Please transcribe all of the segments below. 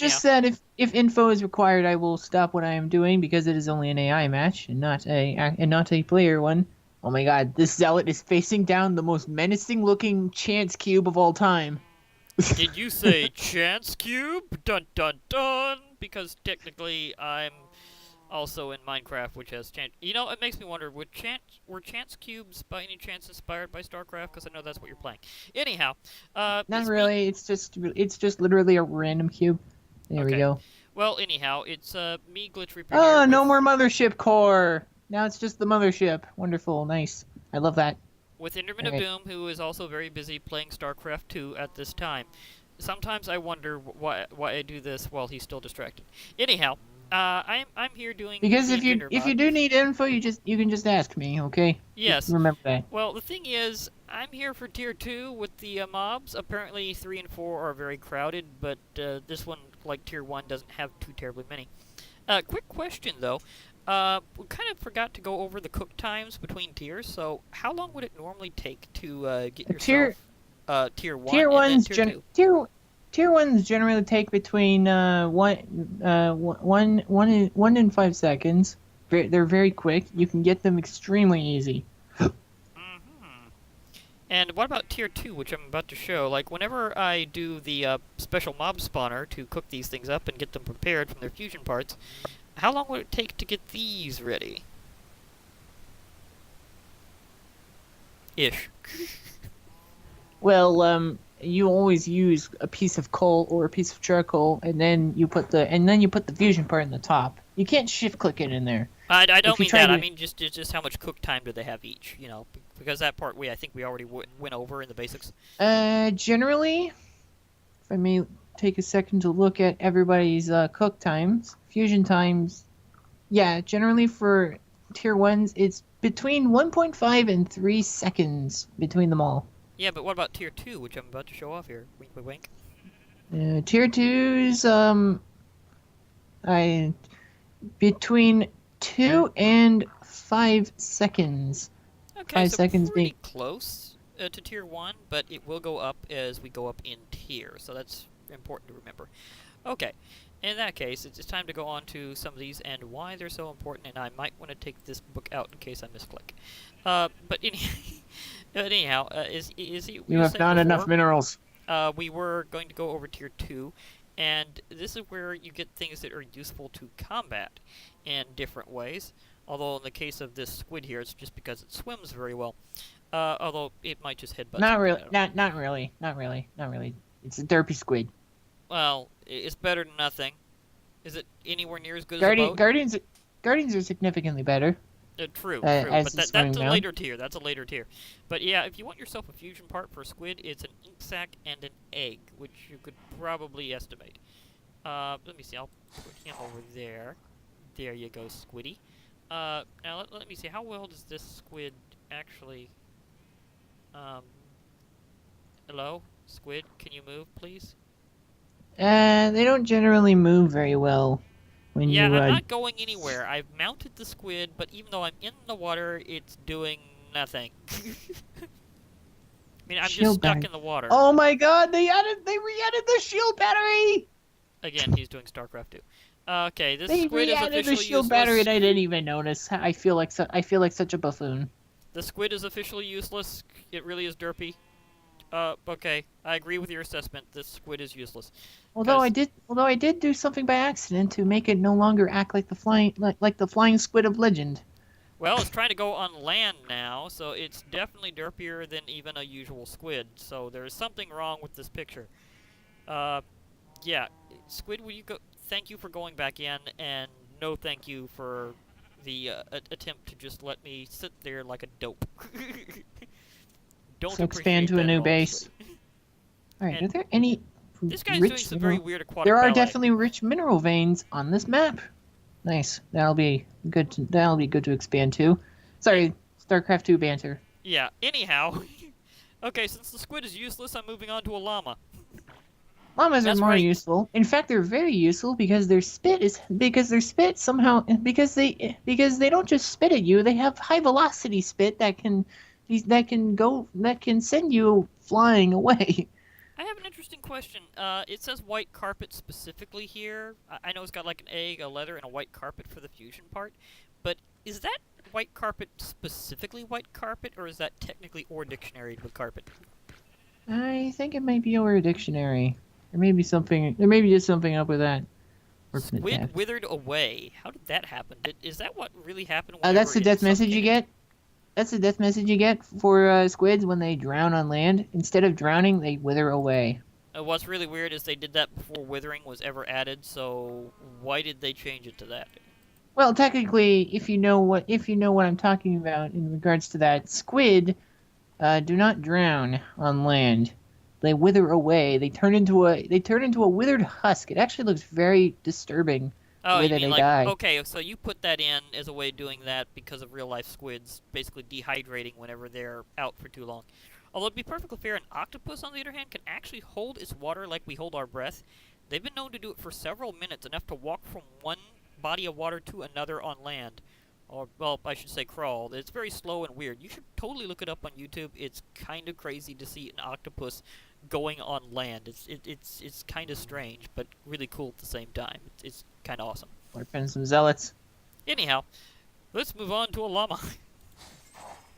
Anyhow, just that if info is required, I will stop what I am doing because it is only an AI match and not a player one. Oh my god, this zealot is facing down the most menacing looking chance cube of all time. did you say chance cube? Dun dun dun. Because technically, I'm also in Minecraft, which has chance. You know, it makes me wonder: were chance cubes by any chance inspired by StarCraft? Because I know that's what you're playing. Anyhow, Not it's me. really. It's just literally a random cube. There we Okay. go. Well, anyhow, it's me, Glitch Reaper here Oh, with no more mothership core. Now it's just the mothership. Wonderful, nice. I love that. Enderman All of right. Doom, who is also very busy playing StarCraft 2 at this time. Sometimes I wonder why I do this while he's still distracted. Anyhow, I'm here doing Because the if Engender you mod. do need info, you can just ask me. Okay. Just Yes. remember that. Well, the thing is, I'm here for Tier 2 with the mobs. Apparently, 3 and 4 are very crowded, but this one, like Tier 1, doesn't have too terribly many. Quick question, though. We kind of forgot to go over the cook times between tiers, so how long would it normally take to get Tier yourself Tier 1 tier and then ones Tier 2? tier ones generally take between 1 and 5 seconds. They're very quick. You can get them extremely easy. Hmm. And what about Tier 2, which I'm about to show? Like, whenever I do the special mob spawner to cook these things up and get them prepared from their fusion parts, how long would it take to get these ready? Ish. Well, you always use a piece of coal or a piece of charcoal, and then you put the fusion part in the top. You can't shift click it in there. I If don't you mean try that. I to, mean just how much cook time do they have each? You know, because that part I think we already went over in the basics. generally, if I may take a second to look at everybody's cook times, fusion times. Yeah, generally for tier ones, it's between 1.5 and 3 seconds between them all. Yeah, but what about Tier 2, which I'm about to show off here? Wink, wink, wink. Tier twos, I between 2 and 5 seconds. Okay, Five so seconds being pretty close to Tier 1, but it will go up as we go up in tier, so that's important to remember. Okay, in that case, it's time to go on to some of these and why they're so important, and I might want to take this book out in case I misclick. But anyhow, as we you were have saying not enough before, minerals. we were going to go over Tier 2, and this is where you get things that are useful to combat in different ways. Although in the case of this squid here, it's just because it swims very well. Although it might just headbutt Not something, I really. don't know. Not really. Not really. Not really. It's a derpy squid. Well, it's better than nothing. Is it anywhere near as good as a Guardian boat? guardians Guardians are significantly better True, true. as But the that's swimming a mode. later tier. That's a later tier. But yeah, if you want yourself a fusion part for squid, it's an ink sac and an egg, which you could probably estimate. Let me see. I'll put him over there. There you go, Squiddy. Now let me see. How well does this squid actually? Um, hello, squid. Can you move, please? They don't generally move very well when Yeah, you I'm not going anywhere. I've mounted the squid, but even though I'm in the water, it's doing nothing. I mean, I'm just shield stuck battery. in the water. Oh my god, they re-added the shield battery. Again, he's doing StarCraft 2. Okay, this They squid is re-added the officially shield battery useless. and I didn't even notice. I feel like such a buffoon. The squid is officially useless. It really is derpy. Okay, I agree with your assessment. This squid is useless. Although 'Cause I did do something by accident to make it no longer act like the flying squid of legend. well, it's trying to go on land now, so it's definitely derpier than even a usual squid. So there's something wrong with this picture. Uh, yeah, squid, will you go? Thank you for going back in, and no thank you for the attempt to just let me sit there like a dope. Don't So expand appreciate to a that new at all, base. Squiddy. All right, And are there any this guy's doing rich some very mineral? weird aquatic There are ballet. definitely rich mineral veins on this map. Nice. That'll be good. That'll be good to expand to. Sorry, StarCraft 2 banter. Yeah, anyhow. Okay, since the squid is useless, I'm moving on to a llama. Llamas are That's more right. useful. In fact, they're very useful because their spit somehow because they don't just spit at you. They have high velocity spit that can send you flying away. I have an interesting question. It says white carpet specifically here. I know it's got like an egg, a leather, and a white carpet for the fusion part, but is that white carpet specifically white carpet, or is that technically or dictionary with carpet? I think it might be over a dictionary. There may be something. There may be just something up with that. Working at Squid that. withered away. How did that happen? Is that what really happened whenever That's the it death message you suffocated? get. That's the death message you get for squids when they drown on land. Instead of drowning, they wither away. What's really weird is they did that before withering was ever added, so why did they change it to that? Well, technically, if you know what I'm talking about in regards to that, squid do not drown on land. They wither away. They turn into a withered husk. It actually looks very disturbing the Oh, way you that mean they like, die. okay, so you put that in as a way of doing that because of real life squids basically dehydrating whenever they're out for too long. Although to be perfectly fair, an octopus, on the other hand, can actually hold its water like we hold our breath. They've been known to do it for several minutes, enough to walk from one body of water to another on land. Or, well, I should say crawl. It's very slow and weird. You should totally look it up on YouTube. It's kind of crazy to see an octopus going on land. It's kind of strange, but really cool at the same time. It's kind of awesome. Or find some zealots. Anyhow, let's move on to a llama.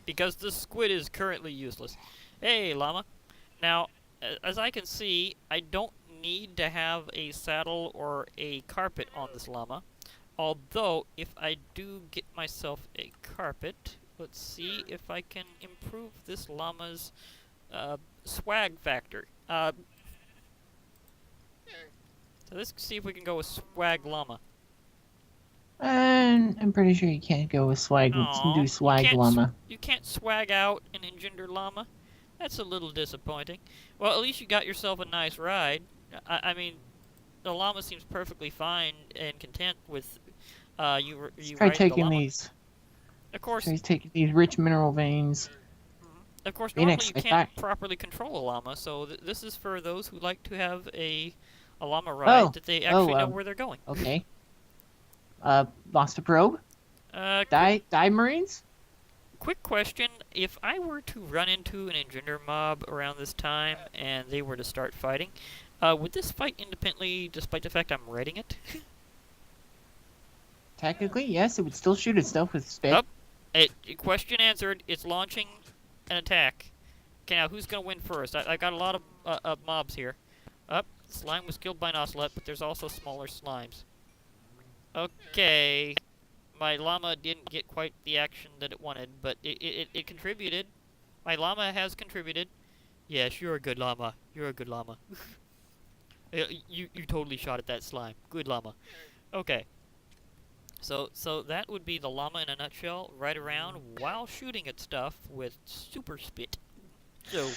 Because the squid is currently useless. Hey, llama. Now, as I can see, I don't need to have a saddle or a carpet on this llama. Although, if I do get myself a carpet, let's see if I can improve this llama's swag factor. So let's see if we can go with swag llama. And I'm pretty sure you can't go with swag. Aw, Do swag llama. you can't swag out an engender llama. That's a little disappointing. Well, at least you got yourself a nice ride. I mean, the llama seems perfectly fine and content with you Try riding the taking llama. these. Of course, Try taking these rich mineral veins. normally Phoenix, you I can't thought. properly control a llama, so this is for those who like to have a llama ride Oh, that they oh, actually know where they're going. okay. Lost a probe. Uh, Die Marines. Quick question: if I were to run into an engender mob around this time and they were to start fighting, would this fight independently, despite the fact I'm riding it? Technically, yes, it would still shoot itself with spit. Question answered. It's launching an attack. Okay, now who's gonna win first? I got a lot of mobs here. Slime was killed by an ocelot, but there's also smaller slimes. Okay, my llama didn't get quite the action that it wanted, but it contributed. My llama has contributed. Yes, you're a good llama. You're a good llama. You totally shot at that slime. Good llama. Okay. So that would be the llama in a nutshell. Ride around while shooting at stuff with super spit. So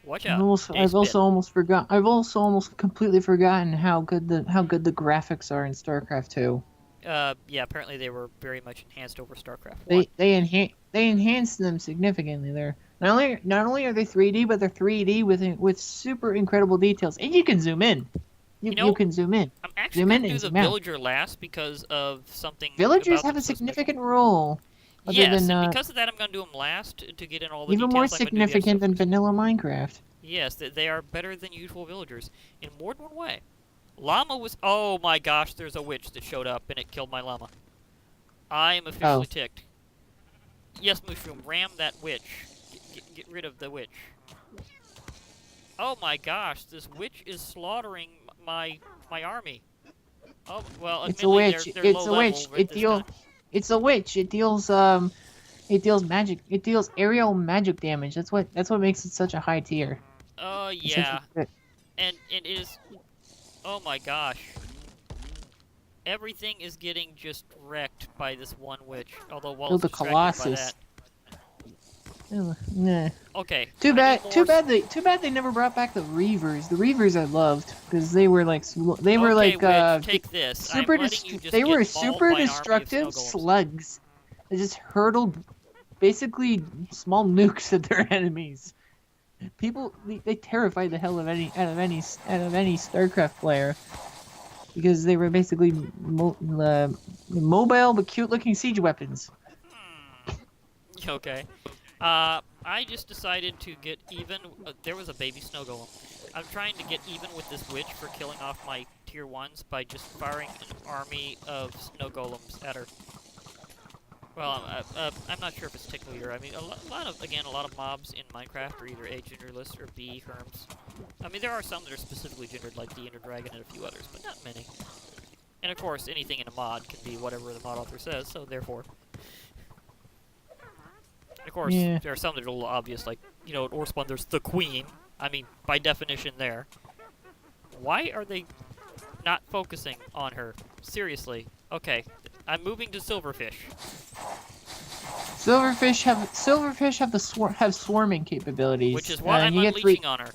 watch out. They I've spit. also almost forgot. I've also almost completely forgotten how good the graphics are in StarCraft 2. Yeah. Apparently they were very much enhanced over StarCraft 1. They enhanced them significantly. They're not only are they 3D, but they're 3D with super incredible details, and you can zoom in. You can zoom in. I'm actually Zoom in gonna do and the zoom out. villager last because of something Villagers about have them a so special. significant role. Other Yes, than and because of that, I'm gonna do them last to get in all the even more details. I'm gonna do the other significant stuff than first. vanilla Minecraft. Yes, they are better than usual villagers in more than one way. Llama was. Oh my gosh, there's a witch that showed up and it killed my llama. I am officially ticked. Yes, Mushroom, ram that witch. Get rid of the witch. Oh my gosh, this witch is slaughtering my army. Oh well, It's a admittedly witch. they're It's low a level witch. right this time. It's a witch. It deals magic. It deals aerial magic damage. That's what makes it such a high tier. Yeah, and it is. Oh my gosh. Everything is getting just wrecked by this one witch. Although while Build it's the distracted by Colossus. that. Nah. Okay. Too I bad. need Too more bad. Too bad they never brought back the Reavers. The Reavers I loved because they were like Okay, witch, take this. super. I'm letting you just They get were mauled super by an army of snow destructive golems. slugs. They just hurtled basically small nukes at their enemies. People they terrified the hell out of any StarCraft player because they were basically mobile but cute looking siege weapons. Okay. I just decided to get even. There was a baby snow golem. I'm trying to get even with this witch for killing off my tier 1s by just firing an army of snow golems at her. Well, I'm not sure if it's tickle eater. I mean, a lot of mobs in Minecraft are either A, genderless, or B, herms. I mean, there are some that are specifically gendered, like the Ender Dragon and a few others, but not many. And of course, anything in a mod can be whatever the mod author says, so therefore. And of course, Yeah. there are some that are a little obvious, like, you know, at Orspawn there's the Queen. I mean, by definition there. Why are they not focusing on her? Seriously. Okay, I'm moving to Silverfish. Silverfish have swarming capabilities. Which is why I'm you unleashing on her.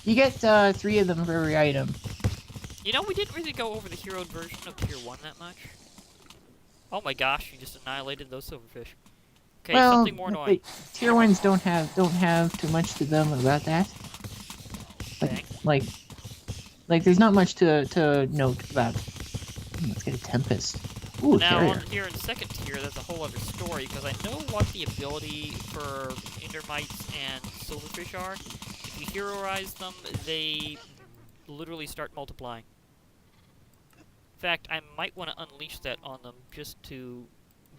You get 3 of them for every item. You know, we didn't really go over the heroed version of Tier 1 that much. Oh my gosh, you just annihilated those silverfish. Okay, well, something more annoying. Tier 1s don't have too much to them about that. Okay. Like there's not much to note about. Let's get a Tempest. Ooh, now, carrier. on here in second tier, that's a whole other story, because I know what the ability for Endermites and Silverfish are. If you heroize them, they literally start multiplying. In fact, I might want to unleash that on them just to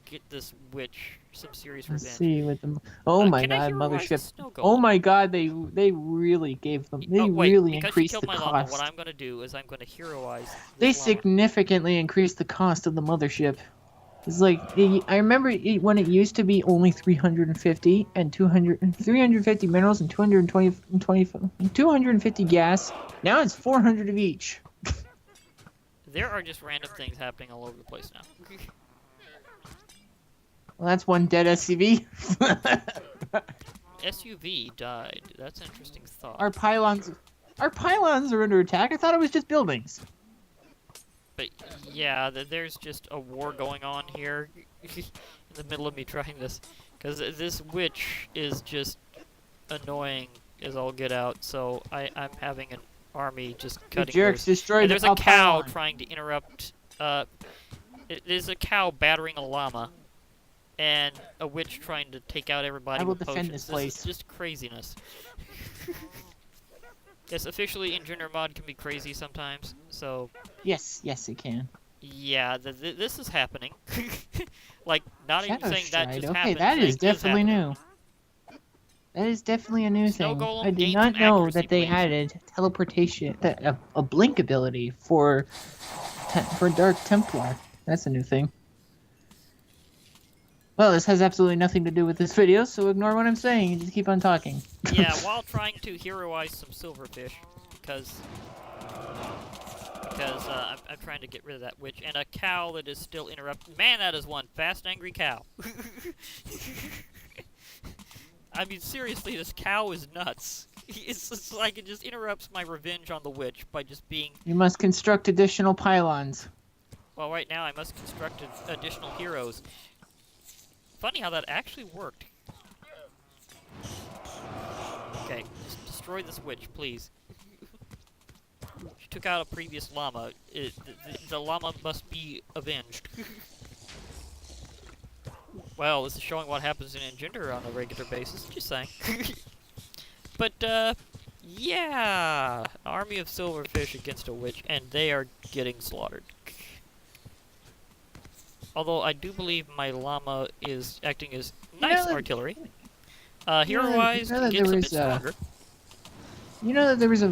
get this witch some serious revenge. Let's see with them. Oh my god, mothership. Oh my god, they really gave them. They really increased the cost. Llama, what I'm going to do is I'm going to heroize. They llama. significantly increased the cost of the mothership. It's like I remember when it used to be only 350 and 350 minerals and 250 gas. Now it's 400 of each. There are just random things happening all over the place now. Well, that's one dead SUV. SUV died. That's an interesting thought. Our pylons are under attack. I thought it was just buildings. But yeah, there's just a war going on here in the middle of me trying this, because this witch is just annoying as all get out. So I'm having an army just cutting. The jerks destroyed. There's a cow trying to interrupt. There's a cow battering a llama. And a witch trying to take out everybody with potions. This place. Is just craziness. Yes, officially Engender mod can be crazy sometimes, so... Yes, it can. Yeah, this is happening. Like, not even saying that just happened. Okay, that is definitely new. That is definitely a new thing. I did not know that they added teleportation, a blink ability for Dark Templar. That's a new thing. Well, this has absolutely nothing to do with this video, so ignore what I'm saying and just keep on talking. Yeah, while trying to heroize some silverfish, because I'm trying to get rid of that witch, and a cow that is still interrupting. Man, that is one fast, angry cow. I mean, seriously, this cow is nuts. It's like it just interrupts my revenge on the witch by just being... You must construct additional pylons. Well, right now I must construct additional heroes. Funny how that actually worked. Okay, just destroy this witch, please. She took out a previous llama. The llama must be avenged. Well, this is showing what happens in Engender on a regular basis, just saying. But, yeah! Army of silverfish against a witch, and they are getting slaughtered. Although I do believe my llama is acting as nice artillery. Hero-wise, can get a bit stronger. You know that there was a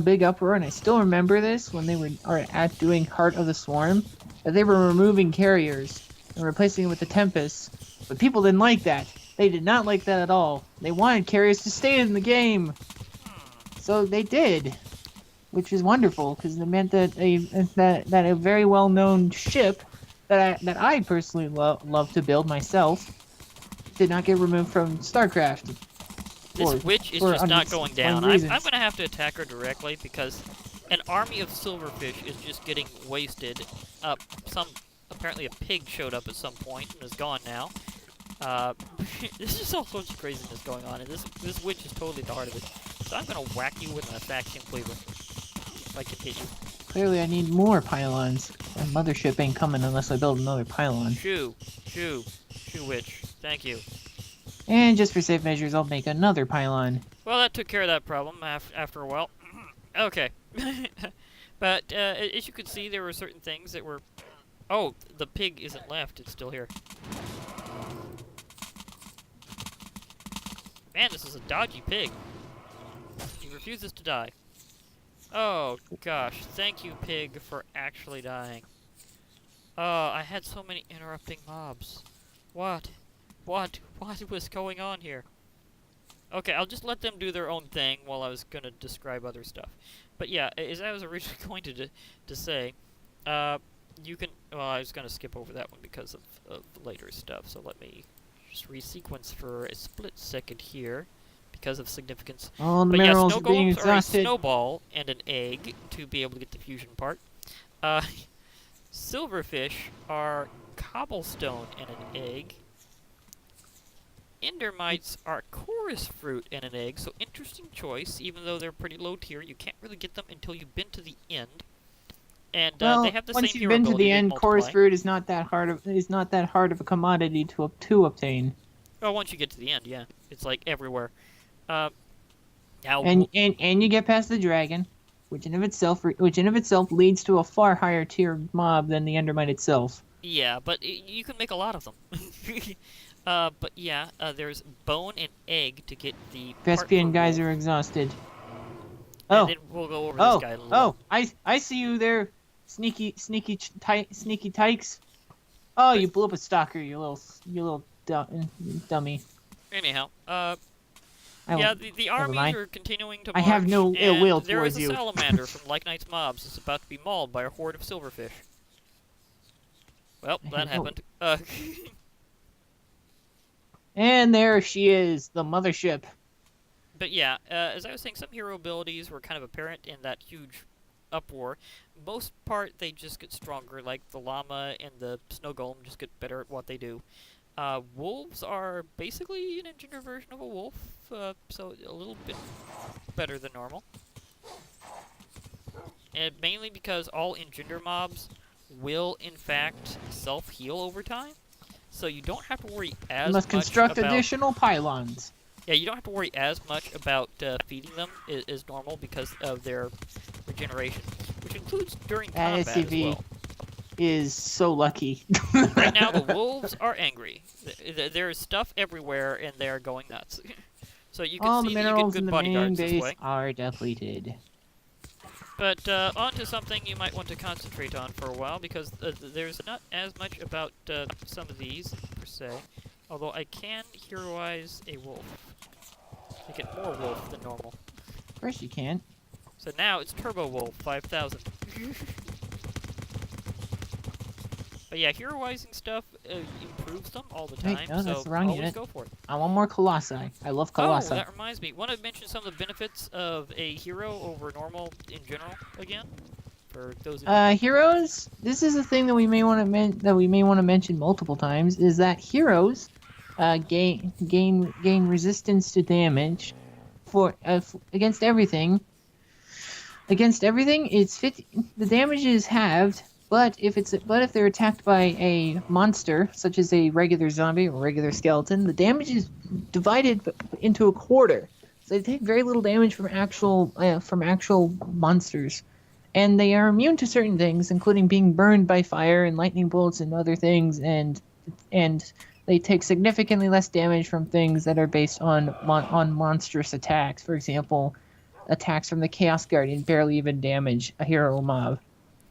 big uproar, and I still remember this when they were doing Heart of the Swarm, that they were removing carriers and replacing them with the Tempest. But people didn't like that. They did not like that at all. They wanted carriers to stay in the game. So they did, which is wonderful because it meant that a very well-known ship that I personally love to build myself did not get removed from StarCraft. This witch is just not going down. I'm going to have to attack her directly because an army of silverfish is just getting wasted. Apparently a pig showed up at some point and is gone now. There's just all sorts of craziness going on, and this witch is totally the heart of it. So I'm going to whack you with an Athaxian cleaver if I can hit you. Clearly I need more pylons. And mothership ain't coming unless I build another pylon. Shoo, witch. Thank you. And just for safe measures, I'll make another pylon. Well, that took care of that problem after a while. Okay. But as you could see, there were certain things that were... Oh, the pig isn't left. It's still here. Man, this is a dodgy pig. He refuses to die. Oh, gosh. Thank you, pig, for actually dying. Oh, I had so many interrupting mobs. What? What was going on here? Okay, I'll just let them do their own thing while I was going to describe other stuff. But yeah, as I was originally going to say, you can... Well, I was going to skip over that one because of later stuff, so let me just resequence for a split second here because of significance. All the But yeah, minerals snow are being golems are a exhausted. snowball and an egg to be able to get the fusion part. Uh, silverfish are cobblestone and an egg. Endermites are chorus fruit and an egg, so interesting choice. Even though they're pretty low tier, you can't really get them until you've been to the end. And Well, they have the once same you've hero been to ability, the they end, chorus multiply. fruit is not that hard of a commodity to obtain. Well, once you get to the end, yeah, it's like everywhere. Now, And you get past the dragon, which in of itself leads to a far higher tier mob than the Endermite itself. yeah, but you can make a lot of them. But yeah, there's bone and egg to get the part Vespian for guys wolf. are exhausted. And Oh, then we'll go over this guy a little. I see you there, sneaky tykes. Oh, you blew up a stalker, you little dummy. Anyhow, I yeah, won't- the never armies mind. are continuing to I march, have no ill and will there is towards a you. salamander from Like Knight's mobs that's about to be mauled by a horde of silverfish. Well, I that have no- happened. And there she is, the mothership. But yeah, as I was saying, some hero abilities were kind of apparent in that huge uproar. Most part, they just get stronger, like the llama and the snow golem just get better at what they do. Wolves are basically an Engender version of a wolf, so a little bit better than normal. And mainly because all Engender mobs will, in fact, self-heal over time. So you don't have to worry as You must much construct about... additional pylons. Yeah, you don't have to worry as much about feeding them as normal because of their regeneration, which includes during That combat as SCV well. is so lucky. Right now, the wolves are angry. There's stuff everywhere, and they are going nuts. So you can All see the that you get minerals in good the main bodyguards this base way. are depleted. But on to something you might want to concentrate on for a while, because there's not as much about some of these, per se. Although I can heroize a wolf. Make it more wolf than normal. Of course you can. So now it's Turbo Wolf 5000. But yeah, heroizing stuff improves them all the time, Wait, no, that's so the wrong always unit. go for it. I want more Colossi. I love Oh, Colossi. that reminds me. Want to mention some of the benefits of a hero over normal in general again? For those Heroes. This is a thing that we may want to mention multiple times. Is that heroes gain resistance to damage for against everything. Against everything, it's 50. The damage is halved, but if they're attacked by a monster such as a regular zombie or regular skeleton, the damage is divided into a quarter. So they take very little damage from actual monsters. And they are immune to certain things, including being burned by fire and lightning bolts and other things, and they take significantly less damage from things that are based on monstrous attacks. For example, attacks from the Chaos Guardian barely even damage a hero mob.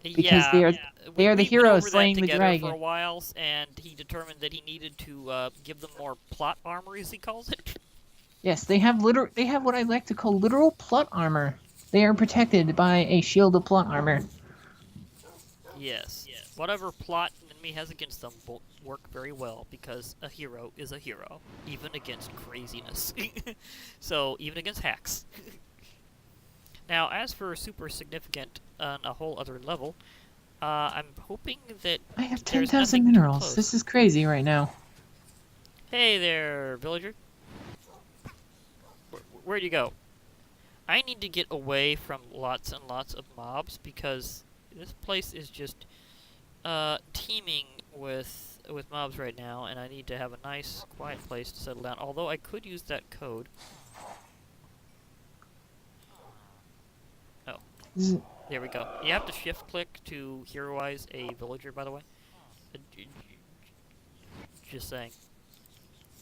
Because they are the went heroes over slaying that the together dragon. for a while, and he determined that he needed to give them more plot armor, as he calls it. Yes, they have what I like to call literal plot armor. They are protected by a shield of plot armor. Yes. Whatever plot an enemy has against them will work very well, because a hero is a hero, even against craziness. So, even against hacks. Now, as for super significant on a whole other level, I'm hoping that I have there's 10,000 nothing too minerals. close. This is crazy right now. Hey there, villager. Where'd you go? I need to get away from lots and lots of mobs, because this place is just teeming with with mobs right now, and I need to have a nice, quiet place to settle down. Although I could use that code. Oh, there we go. You have to shift-click to heroize a villager, by the way. Just saying.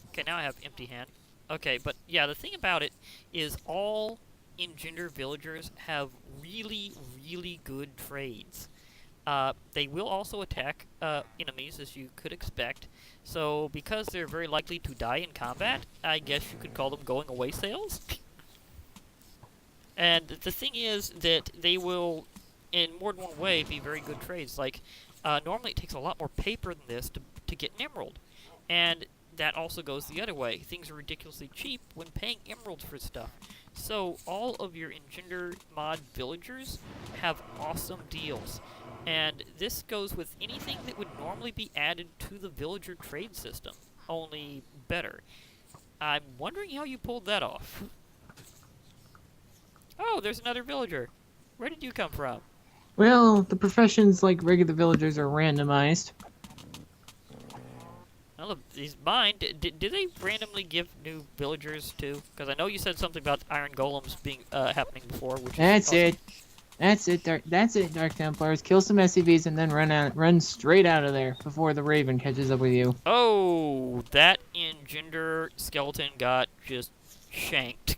Okay, now I have empty hand. Okay, but yeah, the thing about it is all Engender villagers have really, really good trades. They will also attack enemies, as you could expect. So, because they're very likely to die in combat, I guess you could call them going-away sales. And the thing is that they will, in more than one way, be very good trades. Like, normally it takes a lot more paper than this to get an emerald. And that also goes the other way. Things are ridiculously cheap when paying emeralds for stuff. So, all of your Engender mod villagers have awesome deals. And this goes with anything that would normally be added to the villager trade system, only better. I'm wondering how you pulled that off. Oh, there's another villager. Where did you come from? Well, the professions like regular villagers are randomized. Well, he's mine. Did they randomly give new villagers too? Because I know you said something about iron golems being happening before. Which That's is awesome. it. That's it, Dark Templars. Kill some SCVs and then run straight out of there before the Raven catches up with you. Oh, that Engender skeleton got just shanked.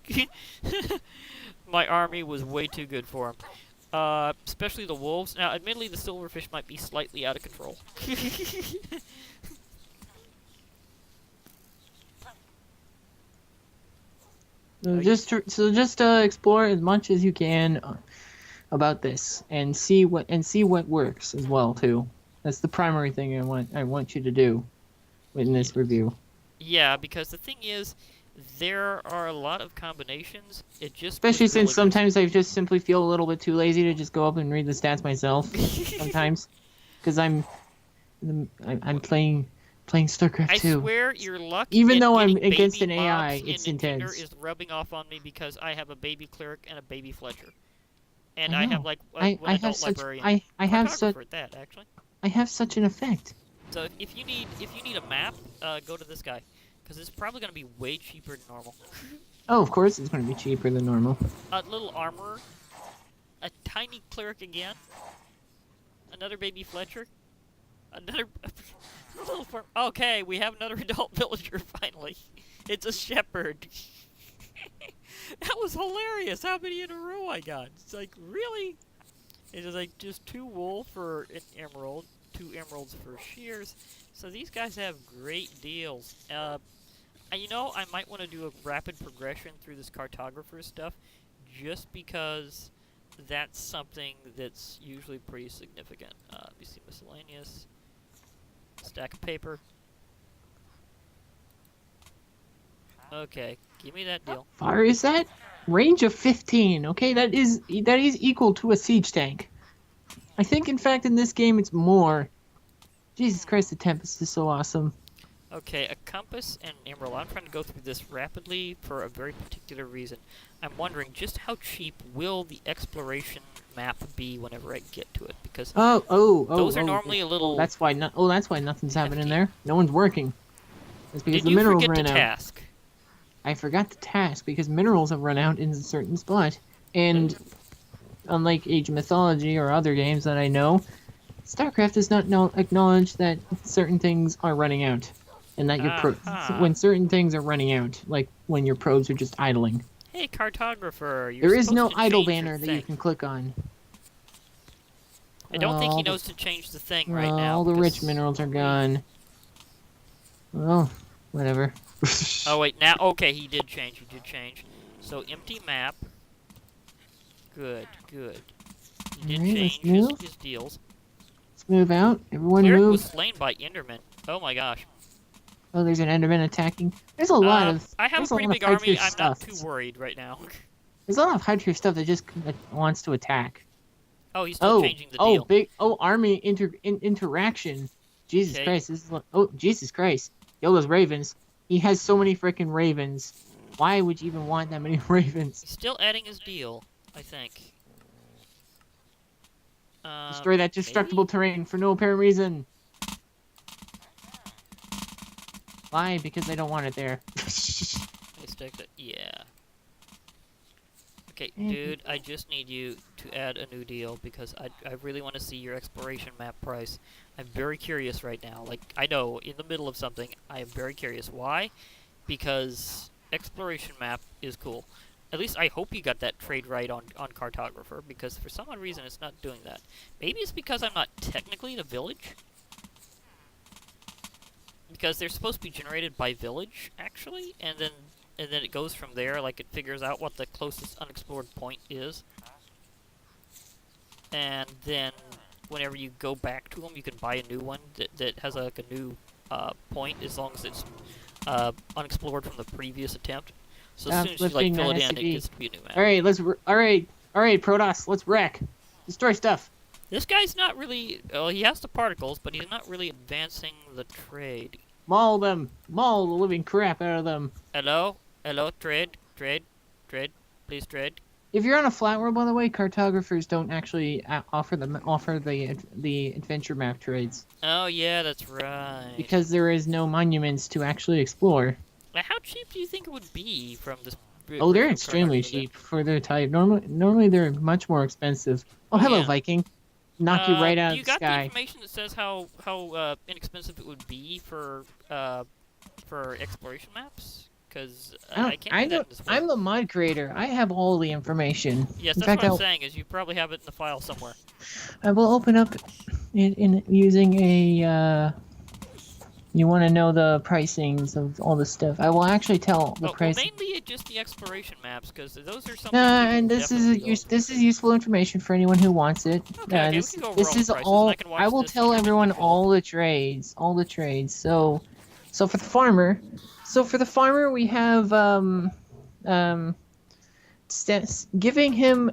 My army was way too good for him. Especially the wolves. Now, admittedly, the silverfish might be slightly out of control. So just explore as much as you can about this and see what works as well too. That's the primary thing I want you to do in this review. Yeah, because the thing is, there are a lot of combinations. It just Especially with since villagers. sometimes I just simply feel a little bit too lazy to just go up and read the stats myself. Sometimes, because I'm playing StarCraft 2. I swear your luck. Even in though I'm getting against baby an AI, mobs it's in Engender intense. is rubbing off on me because I have a baby cleric and a baby Fletcher, and I I know. have like I an adult have such librarian. I have such Cartographer at that actually. I have such an effect. So if you need a map, go to this guy, because it's probably going to be way cheaper than normal. Oh, of course it's going to be cheaper than normal. A little armorer, a tiny cleric again, another baby Fletcher, another little farm. Okay, we have another adult villager finally. It's a shepherd. That was hilarious. How many in a row I got? It's like, really? It is like just 2 wool for an emerald, 2 emeralds for shears. So these guys have great deals. You know, I might want to do a rapid progression through this cartographer stuff, just because that's something that's usually pretty significant. Let me see, miscellaneous, stack of paper. Okay, give me that deal. How far is that? Range of 15. Okay, that is equal to a siege tank. I think, in fact, in this game it's more. Jesus Christ, the Tempest is so awesome. Okay, a compass and an emerald. I'm trying to go through this rapidly for a very particular reason. I'm wondering just how cheap will the exploration map be whenever I get to it, because those are normally a little. That's why nothing's happening hefty. there. No one's working. It's because Did the you minerals forget ran to out. task? I forgot the task because minerals have run out in a certain spot, and unlike Age of Mythology or other games that I know, StarCraft does not acknowledge that certain things are running out, and that when certain things are running out, like when your probes are just idling. Hey, cartographer, you're There is no supposed to idle change your banner that you thing. can click on. I don't think he All the- knows to change the thing right now. All the rich because- minerals are gone. Well, whatever. Oh wait, now okay, he did change. So empty map. Good. He did Alright, let's change move. his deals. Let's move out. Everyone Cleric move. was slain by Enderman. Oh my gosh. Oh, there's an Enderman attacking. There's a lot of. I have a there's pretty lot big of army. high-tier I'm not stuff. too worried right now. There's a lot of high tier stuff that wants to attack. Oh, he's still changing the deal. Army interaction. Jesus Okay. Christ, Jesus Christ. Yo, those ravens. He has so many freaking ravens. Why would you even want that many ravens? He's still adding his deal, I think. Destroy that destructible terrain for no apparent reason. Why? Because I don't want it there. Let me stick that. Yeah. Okay, Mhm. dude, I just need you to add a new deal because I really want to see your exploration map price. I'm very curious right now. Like, I know, in the middle of something, I am very curious. Why? Because exploration map is cool. At least I hope you got that trade right on cartographer, because for some odd reason it's not doing that. Maybe it's because I'm not technically the village? Because they're supposed to be generated by village, actually, and then it goes from there, like it figures out what the closest unexplored point is. And then whenever you go back to them, you can buy a new one that has like a new point, as long as it's unexplored from the previous attempt. So as soon as you like Lifting fill that it in, it SCV. gets to be a new map. All right, Protoss, let's wreck. Destroy stuff. This guy's not really. Well, he has the particles, but he's not really advancing the trade. Maul them. Maul the living crap out of them. Hello, hello, trade, please trade. If you're on a flat world, by the way, cartographers don't actually offer the adventure map trades Oh yeah, that's right. because there is no monuments to actually explore. Now, how cheap do you think it would be from this? Oh, they're original extremely cartographer then? cheap for their type. Normally they're much more expensive. Oh, hello, Yeah. Viking. Knock you right out You of the got the sky. information that says how inexpensive it would be for exploration maps? Because I can't do that in this I'm world. the mod creator. I have all the information. Yes, In that's fact, what I'm saying. Is you probably have it in the file somewhere. I will open up it in using a. You want to know the pricings of all this stuff? I will actually tell the Well, price. mainly just the exploration maps, because those are something. And people this is definitely go this is useful information for anyone who wants it. Okay, This we can go over this all the is prices, all. and I can watch will this tell intermittent everyone build. all the trades, So for the farmer, we have giving him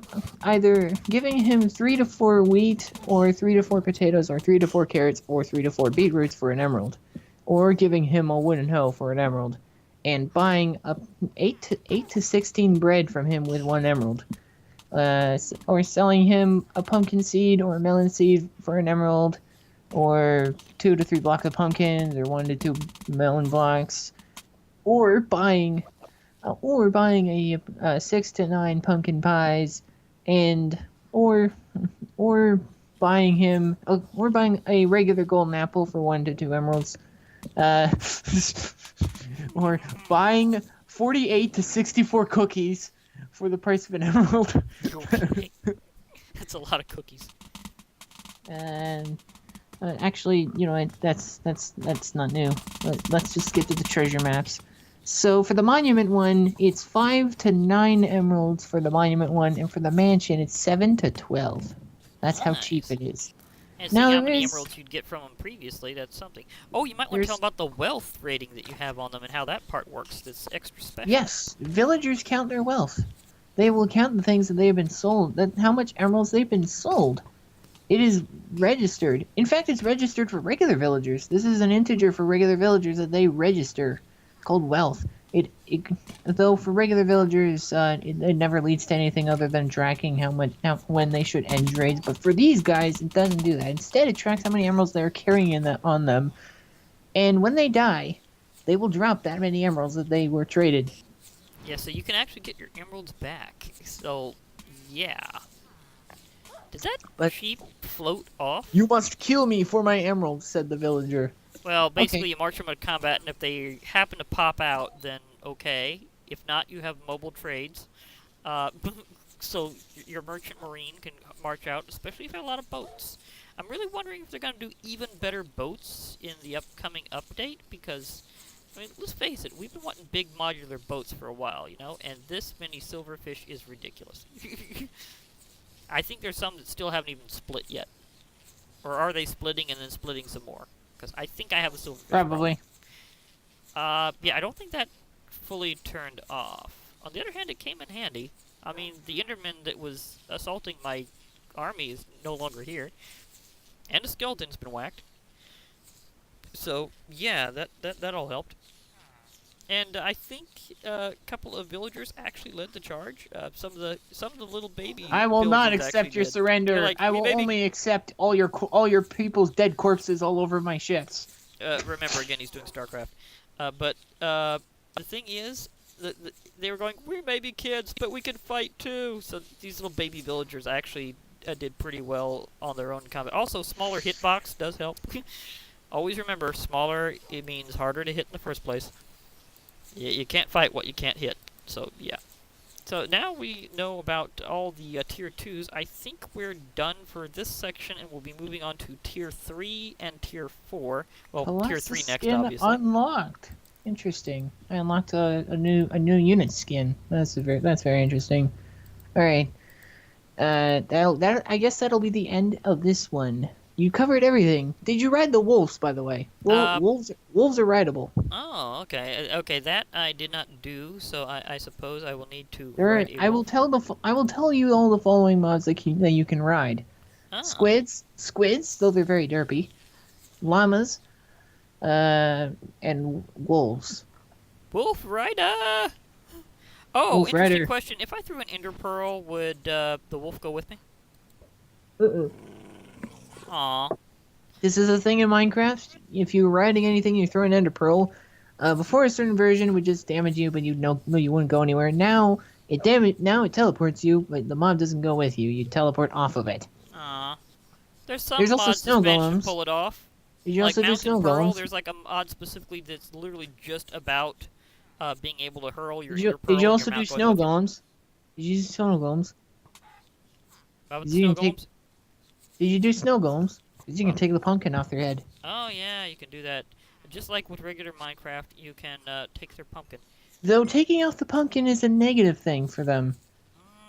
3 to 4 wheat, or 3 to 4 potatoes, or 3 to 4 carrots, or 3 to 4 beetroots for an emerald, or giving him a wooden hoe for an emerald, and buying up 8 to 16 bread from him with 1 emerald, or selling him a pumpkin seed or a melon seed for an emerald, or 2 to 3 blocks of pumpkins, or 1 to 2 melon blocks, or buying a 6 to 9 pumpkin pies, and or buying a regular golden apple for 1 to 2 emeralds, or buying 48 to 64 cookies for the price of an emerald. Okay. That's a lot of cookies. And actually, that's not new. Let's just get to the treasure maps. So for the monument one, it's 5 to 9 emeralds for the monument one, and for the mansion, it's 7 to 12. That's how cheap Nice. it is. And see Now how there many is- emeralds you'd get from them previously. That's something. Oh, you might want to tell them about the wealth rating that you have on them and how that part works. That's extra special. Yes, villagers count their wealth. They will count the things that they have been sold, how much emeralds they've been sold. It is registered. In fact, it's registered for regular villagers. This is an integer for regular villagers that they register, called wealth. Though for regular villagers, it never leads to anything other than tracking when they should end raids. But for these guys, it doesn't do that. Instead, it tracks how many emeralds they're carrying on them. And when they die, they will drop that many emeralds that they were traded. Yeah, so you can actually get your emeralds back. So, yeah. Does that sheep float off? You must kill me for my emeralds, said the villager. Well, basically you march them into combat, and if they happen to pop out, then okay. If not, you have mobile trades. So your merchant marine can march out, especially if you have a lot of boats. I'm really wondering if they're going to do even better boats in the upcoming update, because, I mean, let's face it, we've been wanting big modular boats for a while, and this many silverfish is ridiculous. I think there's some that still haven't even split yet. Or are they splitting and then splitting some more? Because I think I have a silverfish Probably. problem. Yeah, I don't think that fully turned off. On the other hand, it came in handy. I mean, the Enderman that was assaulting my army is no longer here. And the skeleton's been whacked. So, yeah, that all helped. And I think a couple of villagers actually led the charge. Some of the little baby. I will not villagers accept actually your did. surrender. They're like, I will only accept all your people's dead corpses all over my ships. Remember again, he's doing StarCraft. But the thing is, they were going, we may be kids, but we can fight too. So these little baby villagers actually did pretty well on their own combat. Also, smaller hitbox does help. Always remember, smaller, it means harder to hit in the first place. You can't fight what you can't hit. So, yeah. So now we know about all the Tier 2s. I think we're done for this section, and we'll be moving on to Tier 3 and Tier 4. Well, Tier 3 next, skin obviously. Unlocked. Interesting. I unlocked a new unit skin. That's very interesting. All right. I guess that'll be the end of this one. You covered everything. Did you ride the wolves, by the way? Wolves are rideable. Oh, okay. Okay, that I did not do, so I suppose I will need to Right. ride a wolf. I will tell you all the following mods that you can ride. Oh. Squids, those are very derpy. Llamas, and wolves. Wolf Rider! Oh, Wolf interesting Rider. question. If I threw an ender pearl, would the wolf go with me? Aw. This is a thing in Minecraft. If you're riding anything, you throw an ender pearl. Before a certain version, it would just damage you, but you wouldn't go anywhere. Now it teleports you, but the mob doesn't go with you. You teleport off of it. Aw. There's Also mods snow that manage golems. to pull it off. Did you also do Mountain snow Pearl, golems? there's like a mod specifically that's literally just about being able to hurl your Did you, ender pearl did you and also your do mount goes snow with you. golems? Did you do snow golems? About the Did you snow take- golems? Did you do snow golems? Because you can take the pumpkin off their head. Oh yeah, you can do that. Just like with regular Minecraft, you can take their pumpkin. Though taking off the pumpkin is a negative thing for them.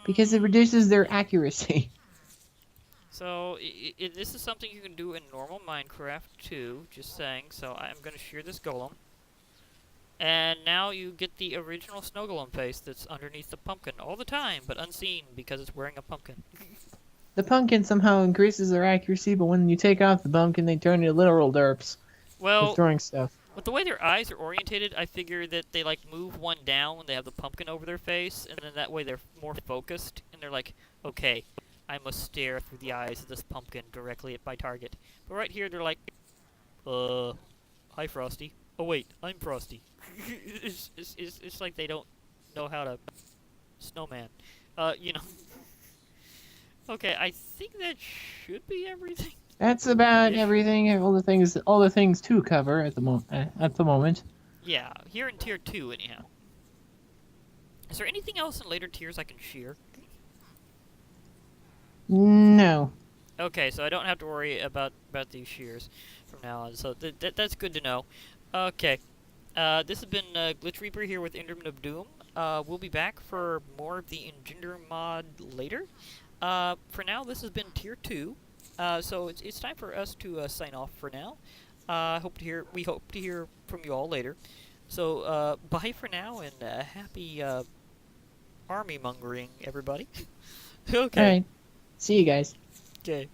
Because it reduces their accuracy. So, this is something you can do in normal Minecraft, too, just saying. So, I'm going to shear this golem. And now you get the original snow golem face that's underneath the pumpkin all the time, but unseen because it's wearing a pumpkin. The pumpkin somehow increases their accuracy, but when you take off the pumpkin, they turn into literal derps. Well, For throwing stuff. with the way their eyes are orientated, I figure that they, like, move one down when they have the pumpkin over their face, and then that way they're more focused, and they're like, okay, I must stare through the eyes of this pumpkin directly at my target. But right here, they're like, hi, Frosty. Oh, wait, I'm Frosty. It's like they don't know how to snowman. You know. Okay, I think that should be everything. That's about everything. All the things to cover at the moment. Yeah, here in Tier 2, anyhow. Is there anything else in later tiers I can shear? No. Okay, so I don't have to worry about these shears from now on. So that's good to know. Okay, this has been Glitch Reaper here with Enderman of Doom. We'll be back for more of the Engender mod later. For now, this has been Tier 2. So it's time for us to sign off for now. We hope to hear from you all later. So bye for now, and happy army mongering, everybody. Okay. Alright. See you guys. Okay.